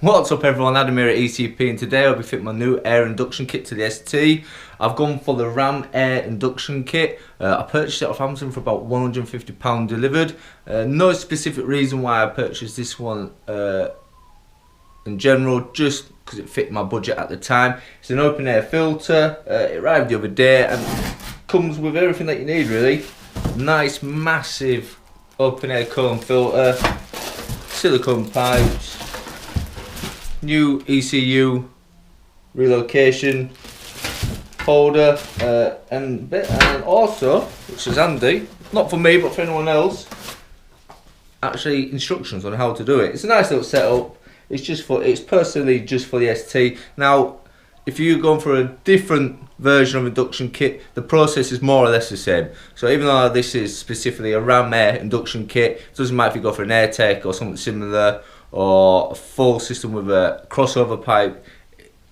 What's up everyone, Adam here at ECP, and today I'll be fitting my new Air Inductuion Kit to the ST. I've gone for the Ram Air Inductuion Kit. I purchased it off Amazon for about £150 delivered. No specific reason why I purchased this one in general, just because it fit my budget at the time. It's an open air filter, it arrived the other day and comes with everything that you need really. Nice massive open air cone filter, silicone pipes, new ECU relocation holder, and also, which is handy, not for me but for anyone else, actually instructions on how to do it. It's a nice little setup. It's personally just for the ST. Now, if you're going for a different version of induction kit, the process is more or less the same. So even though this is specifically a Ram Air induction kit, it doesn't matter if you go for an AirTech or something similar, or a full system with a crossover pipe,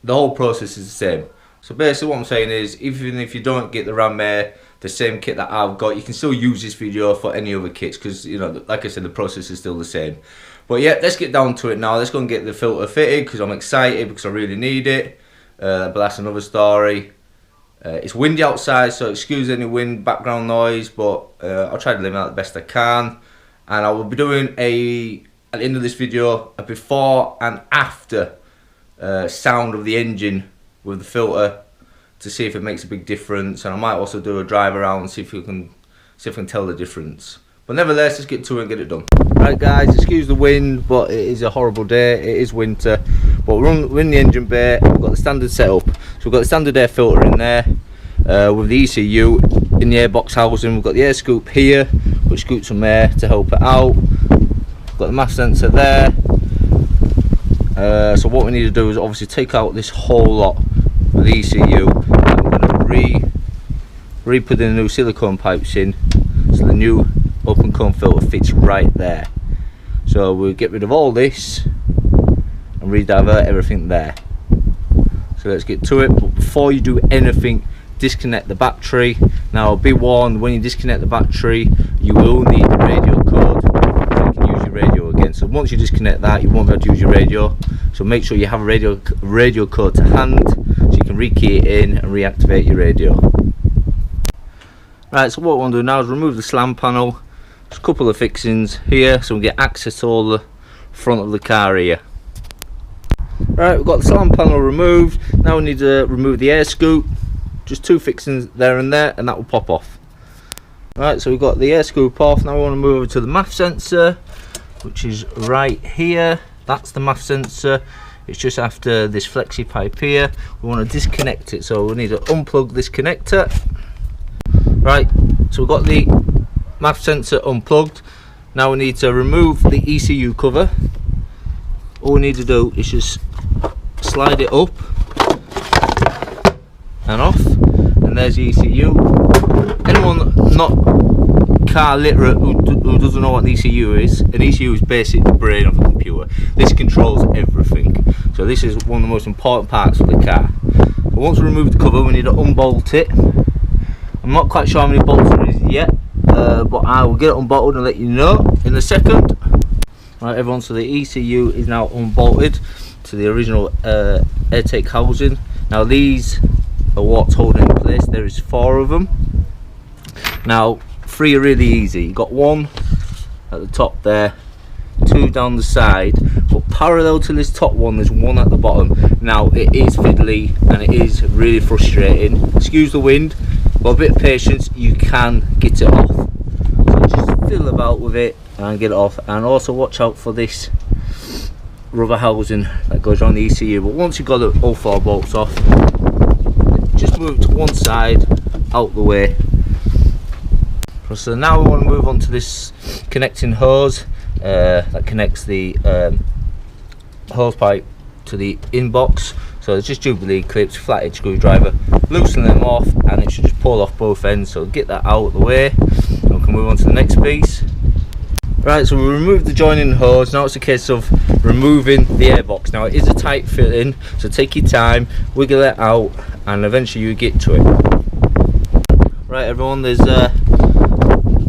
the whole process is the same. So basically what I'm saying is, even if you don't get the Ram Air, the same kit that I've got, you can still use this video for any other kits, because, you know, like I said, the process is still the same. But yeah, let's get down to it now. Let's go and get the filter fitted, because I'm excited, because I really need it. But that's another story. It's windy outside, so excuse any wind background noise, but I'll try to live out the best I can. And I will be doing at the end of this video, a before and after sound of the engine with the filter, to see if it makes a big difference. And I might also do a drive around and see if I can tell the difference. But nevertheless, let's get to it and get it done. Right guys, excuse the wind, but it is a horrible day. It is winter, but we're in the engine bay. We've got the standard setup. So we've got the standard air filter in there, with the ECU in the airbox housing. We've got the air scoop here, which scoops some air to help it out. We've got the mass sensor there. So what we need to do is obviously take out this whole lot with the ECU, and we're going to re-put in the new silicone pipes in, so the new open cone filter fits right there. So we'll get rid of all this and redivert everything there. So let's get to it. But before you do anything, disconnect the battery. Now be warned, when you disconnect the battery, you will need the radio code so you can use your radio again. So once you disconnect that, you won't be able to use your radio. So make sure you have a radio code to hand, so you can rekey it in and reactivate your radio. Right, so what we want to do now is remove the slam panel. There's a couple of fixings here, so we get access to all the front of the car here. Right, we've got the slam panel removed. Now we need to remove the air scoop. Just two fixings there, and that will pop off. Right, so we've got the air scoop off. Now we want to move over to the MAF sensor, which is right here. That's the MAF sensor. It's just after this flexi pipe here. We want to disconnect it, so we need to unplug this connector. Right, so we've got the MAF sensor unplugged. Now we need to remove the ECU cover. All we need to do is just slide it up and off, and there's the ECU. Anyone not car literate who doesn't know what an ECU is, an ECU is basically the brain of the computer. This controls everything. So this is one of the most important parts of the car. But once we remove the cover, we need to unbolt it. I'm not quite sure how many bolts there is yet, but I will get it unbolted and let you know in a second. Right everyone, so the ECU is now unbolted to the original AirTech housing. Now these are what's holding it in place. There is 4 of them. Now 3 are really easy. You've got 1 at the top there, 2 down the side, but parallel to this top one there's 1 at the bottom. Now it is fiddly and it is really frustrating. Excuse the wind, but a bit of patience, you can get it off. So just fiddle about with it and get it off, and also watch out for this rubber housing that goes on the ECU. But once you've got all 4 bolts off, just move it to one side, out the way. So now we want to move on to this connecting hose that connects the hose pipe to the inbox. So it's just Jubilee clips, flat edge screwdriver, loosen them off, and it should just pull off both ends. So get that out of the way, and we can move on to the next piece. Right, so we removed the joining hose. Now it's a case of removing the airbox. Now it is a tight fitting, so take your time, wiggle it out, and eventually you get to it. Right everyone, there's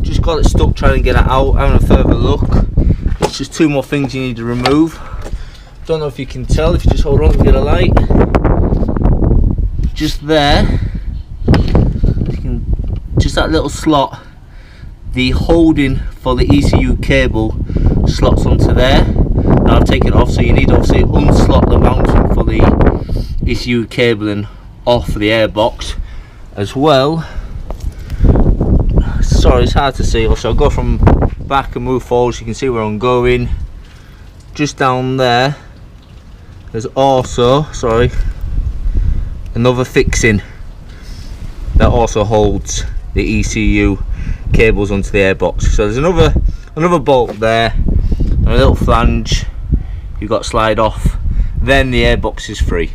just got it stuck trying to get it out. Having a further look, it's just 2 more things you need to remove. don't know if you can tell if you just hold on to get a light. Just there, just that little slot, the holding for the ECU cable slots onto there. Now I've taken it off, so you need to obviously unslot the mounting for the ECU cabling off the airbox as well. Sorry, it's hard to see. Also, I'll go from back and move forward so you can see where I'm going. Just down there, there's also, sorry, another fixing that also holds the ECU cables onto the airbox. So there's another bolt there and a little flange you've got to slide off, then the airbox is free.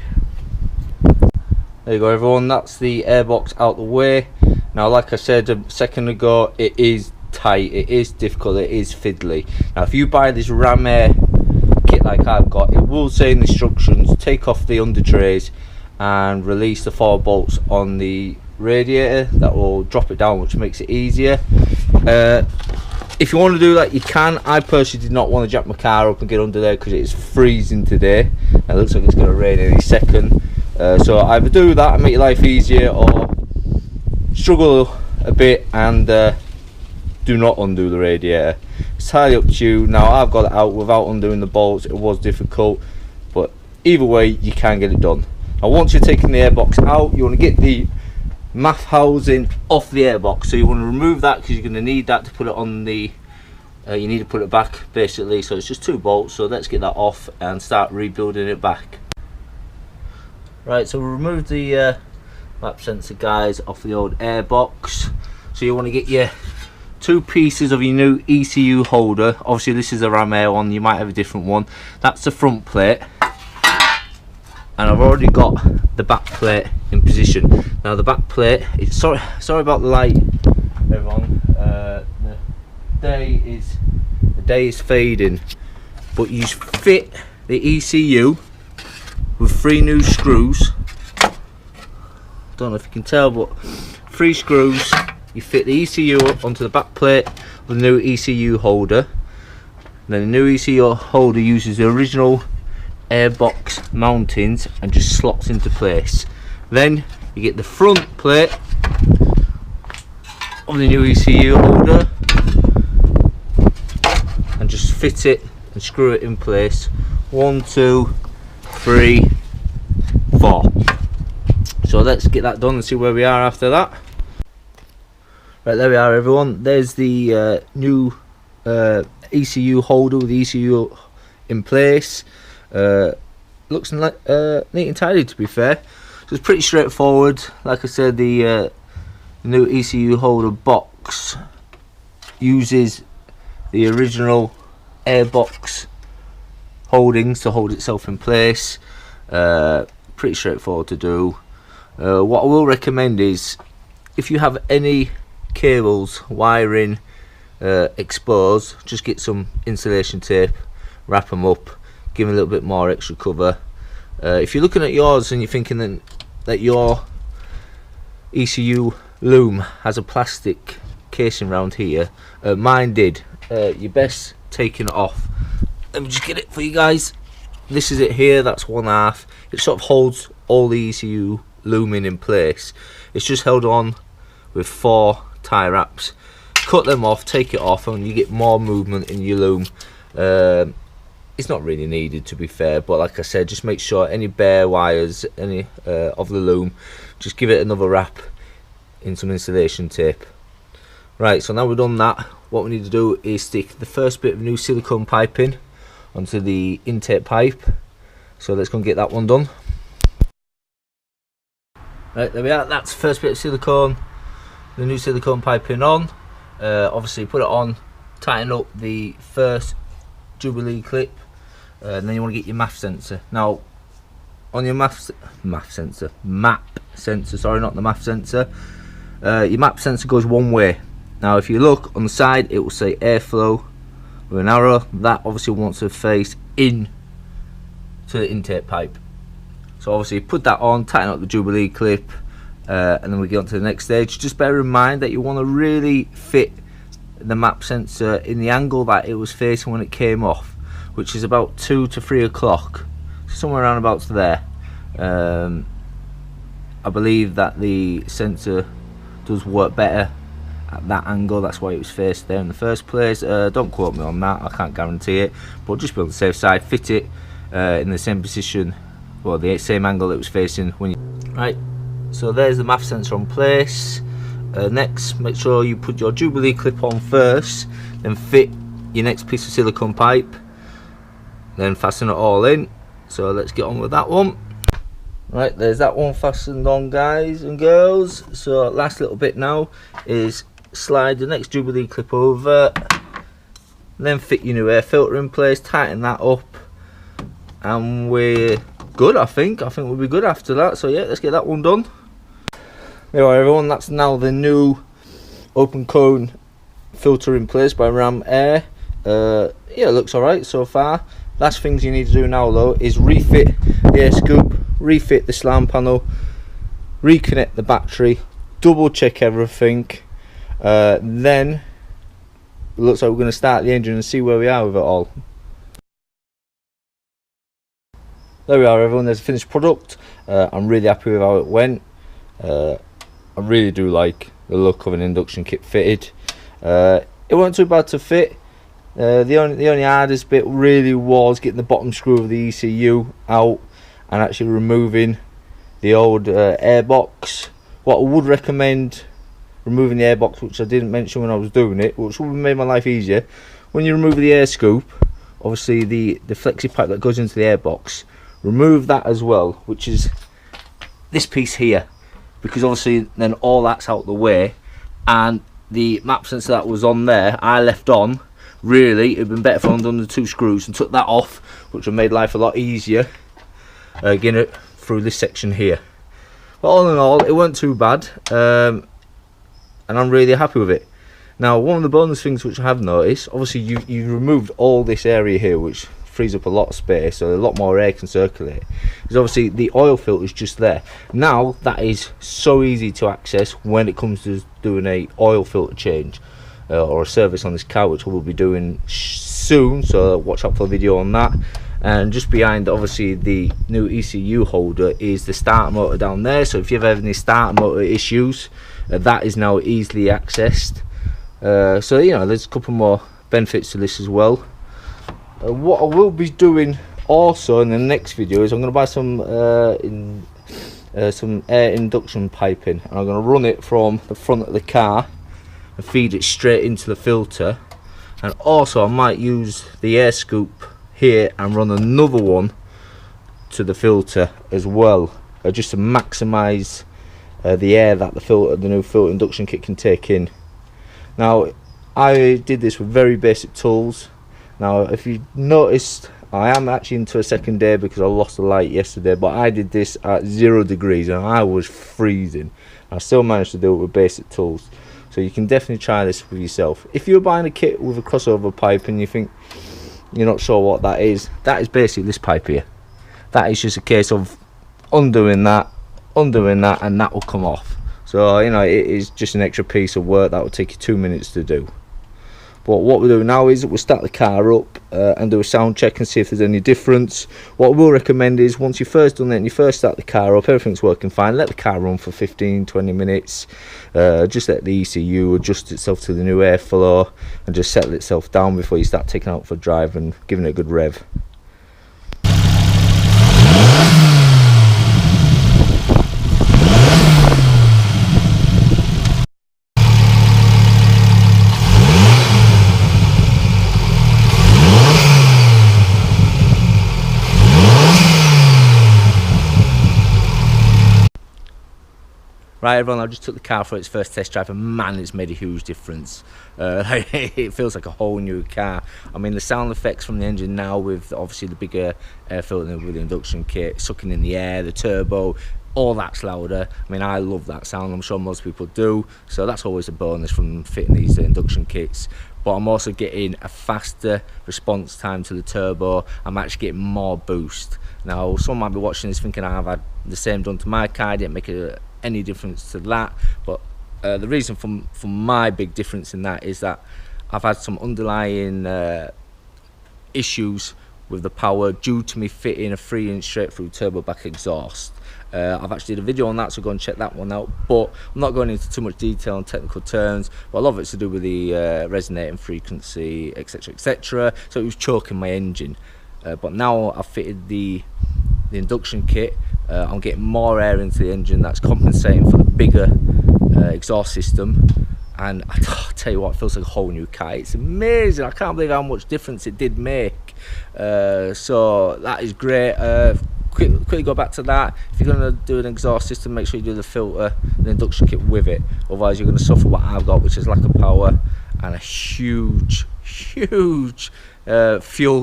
There you go everyone, that's the airbox out the way. Now like I said a second ago, it is tight, it is difficult, it is fiddly. Now if you buy this Ram Air kit like I've got, it will say in the instructions, take off the under trays and release the 4 bolts on the radiator. That will drop it down, which makes it easier. If you want to do that you can. I personally did not want to jack my car up and get under there because it is freezing today. It looks like it's going to rain any second. So either do that and make your life easier, or struggle a bit and do not undo the radiator. It's entirely up to you. Now I've got it out without undoing the bolts. It was difficult, but either way you can get it done. Now once you're taking the airbox out, you want to get the MAF housing off the airbox. So you want to remove that because you're going to need that to put it on the you need to put it back basically. So it's just 2 bolts, so let's get that off and start rebuilding it back. Right, so we'll remove the map sensor guys off the old airbox. So you want to get your 2 pieces of your new ECU holder. Obviously this is a Ram Air one, you might have a different one. That's the front plate, and I've already got the back plate in position. Now the back plate, it's sorry about the light everyone, the day is fading, but you fit the ECU with 3 new screws. Don't know if you can tell, but 3 screws. You fit the ECU up onto the back plate with the new ECU holder. And then the new ECU holder uses the original airbox mountings and just slots into place. Then you get the front plate of the new ECU holder and just fit it and screw it in place. 1, 2, 3, 4. So let's get that done and see where we are after that. Right, there we are everyone. There's the new ECU holder with the ECU in place. Looks like neat and tidy, to be fair. So it's pretty straightforward. Like I said, the new ECU holder box uses the original airbox holdings to hold itself in place. Pretty straightforward to do. What I will recommend is, if you have any cables, wiring exposed, just get some insulation tape, wrap them up, give them a little bit more extra cover. If you're looking at yours and you're thinking that your ECU loom has a plastic casing around here, mine did, you're best taking it off. Let me just get it for you guys. This is it here, that's 1/2. It sort of holds all the ECU looming in place. It's just held on with 4 tie wraps. Cut them off, take it off, and you get more movement in your loom. It's not really needed, to be fair, but like I said, just make sure any bare wires, any of the loom, just give it another wrap in some insulation tape. Right, so now we've done that, what we need to do is stick the first bit of new silicone piping onto the intake pipe. So let's go and get that one done. Right, there we are, that's the first bit of silicone, the new silicone piping on. Obviously put it on, tighten up the first Jubilee clip, and then you want to get your MAF sensor. Now on your map sensor, sorry, not the MAF sensor, your MAP sensor goes one way. Now if you look on the side, it will say airflow with an arrow. That obviously wants to face in to the intake pipe. So obviously put that on, tighten up the Jubilee clip, and then we get on to the next stage. Just bear in mind that you want to really fit the MAP sensor in the angle that it was facing when it came off. which is about 2 to 3 o'clock, somewhere around about there. I believe that the sensor does work better at that angle, that's why it was faced there in the first place. Don't quote me on that, I can't guarantee it, but just be on the safe side, fit it in the same position, well, the same angle it was facing when you... Right, so there's the MAF sensor on place. Next, make sure you put your Jubilee clip on first, then fit your next piece of silicone pipe, then fasten it all in. So let's get on with that one. Right, there's that one fastened on, guys and girls. So last little bit now is slide the next Jubilee clip over, then fit your new air filter in place, tighten that up, and we're good. I think we'll be good after that. So yeah, let's get that one done. There you are, everyone, that's now the new open cone filter in place by Ram Air. Yeah, it looks alright so far. Last things you need to do now though is refit the air scoop, refit the slam panel, reconnect the battery, double check everything, then it looks like we're going to start the engine and see where we are with it all. There we are, everyone, there's a finished product. I'm really happy with how it went. I really do like the look of an induction kit fitted. It wasn't too bad to fit. The only hardest bit really was getting the bottom screw of the ECU out and actually removing the old airbox. What I would recommend removing the airbox, which I didn't mention when I was doing it, which would have made my life easier, when you remove the air scoop, obviously the flexi pipe that goes into the airbox, remove that as well, which is this piece here, because obviously then all that's out the way, and the map sensor that was on there I left on. Really, it'd been better if I undone the 2 screws and took that off, which would have made life a lot easier getting it through this section here. But all in all, it weren't too bad, and I'm really happy with it. Now, one of the bonus things which I have noticed, obviously you removed all this area here, which frees up a lot of space, so a lot more air can circulate. Because obviously the oil filter is just there. Now that is so easy to access when it comes to doing a oil filter change. Or a service on this car, which we'll be doing soon, so watch out for a video on that. And just behind obviously the new ECU holder is the starter motor down there, so if you ever have any starter motor issues, that is now easily accessed. So you know, there's a couple more benefits to this as well. What I will be doing also in the next video is I'm going to buy some air induction piping, and I'm going to run it from the front of the car and feed it straight into the filter. And also I might use the air scoop here and run another one to the filter as well, just to maximise the air that the new filter induction kit can take in. Now I did this with very basic tools. Now if you noticed, I am actually into a second day because I lost the light yesterday, but I did this at 0 degrees and I was freezing. I still managed to do it with basic tools. So you can definitely try this with yourself. If you're buying a kit with a crossover pipe and you think you're not sure what that is basically this pipe here. That is just a case of undoing that, and that will come off. So you know, it is just an extra piece of work that will take you 2 minutes to do. But what we'll do now is we'll start the car up and do a sound check and see if there's any difference. What I will recommend is once you've first done it and you first start the car up, everything's working fine, let the car run for 15-20 minutes. Just let the ECU adjust itself to the new airflow and just settle itself down before you start taking it out for a drive and giving it a good rev. Right, everyone, I just took the car for its first test drive and man, it's made a huge difference. It feels like a whole new car. I mean, the sound effects from the engine now, with obviously the bigger air filter with the induction kit, sucking in the air, the turbo, all that's louder. I mean, I love that sound, I'm sure most people do, so that's always a bonus from fitting these induction kits. But I'm also getting a faster response time to the turbo. I'm actually getting more boost. Now, some might be watching this thinking I've had the same done to my car, I didn't make any difference to that, but the reason for my big difference in that is that I've had some underlying issues with the power due to me fitting a 3-inch straight through turbo back exhaust. I've actually did a video on that, so go and check that one out, but I'm not going into too much detail on technical terms, but a lot of it's to do with the resonating frequency, etc, etc. So it was choking my engine, but now I've fitted the induction kit. I'm getting more air into the engine, that's compensating for the bigger exhaust system, and I tell you what, it feels like a whole new car. It's amazing. I can't believe how much difference it did make. So that is great. Quickly go back to that. If you're going to do an exhaust system, make sure you do the filter and the induction kit with it, otherwise you're going to suffer what I've got, which is lack of power and a huge fuel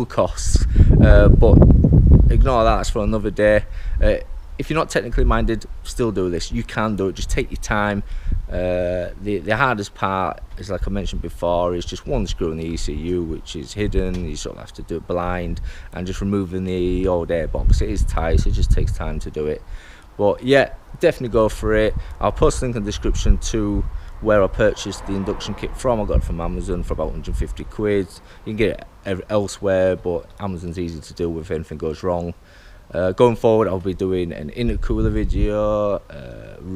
costs. But ignore that, that's for another day. If you're not technically minded, still do this. You can do it, just take your time. The hardest part is, like I mentioned before, is just one screw in the ECU, which is hidden. You sort of have to do it blind, and just removing the old airbox. It is tight, so it just takes time to do it. But yeah, definitely go for it. I'll post a link in the description to where I purchased the induction kit from. I got it from Amazon for about 150 quid. You can get it elsewhere, but Amazon's easy to deal with if anything goes wrong. Going forward, I'll be doing an intercooler video,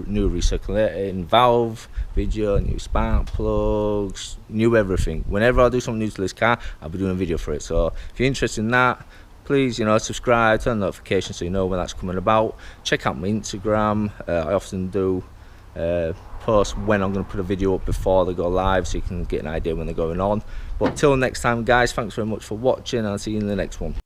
new recirculating valve video, new spark plugs, new everything. Whenever I do something new to this car, I'll be doing a video for it. So if you're interested in that, please, subscribe, turn on notifications so you know when that's coming about. Check out my Instagram. I often do post when I'm going to put a video up before they go live, so you can get an idea when they're going on. But till next time, guys, thanks very much for watching, and I'll see you in the next one.